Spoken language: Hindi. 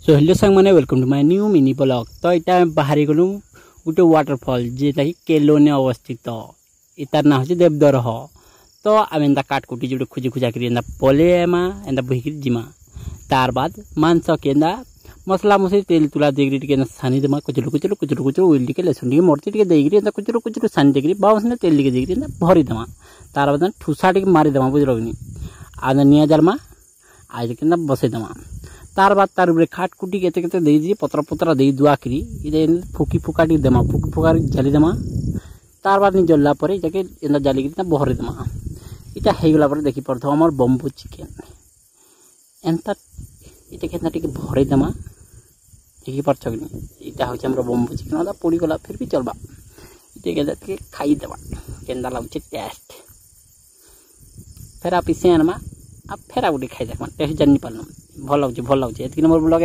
सो हेलो सांग मैंने welcome to my new mini blog. तो यहाँ बाहरी गलु गोटे वाटरफल जेटा कि केलोने अवस्थित इतार ना हो देवदर हो। तो आम एंता काटकुटी जो खोजी खोजा कर पलेमा एंता बहिक जिमा तार बाद मांस के मसला मसली तेल तुला देकर सानी देमा कुचुरु कुचुरु कुचुरु कुचुरु उल टे लेसुन टे मरची टे देकर कुचुरु कुचुरु सानी देकर बाउंस तेल टे देकर भरी देमा तार बाद ठुसा टे मारी देमा बुझल आद निया जालमा आज के बसई देमा तार बाद तार ऊपर खाटकुटी के दे पत्र पत्र दे दुआ करी फुकी फुका टे देमा फुकी फुका जाली देमा तार बाद नहीं जल्ला पर जाके जाली बहरी देमा इटा होगला पर देखी पड़ता आम बम्बू चिकेन एंता इटा के भरी देमा देखी पार्छ कि इटा हूँ आम बम्बू चिकेन पड़गला फिर भी चलबा इटा के खाई देवा केन्दा लगुचे टेस्ट फिर आप इसे आनमा आप फेर गोटे खाई देखा टेस्ट जानी पार्न भल लगे मोर ब्लॉग।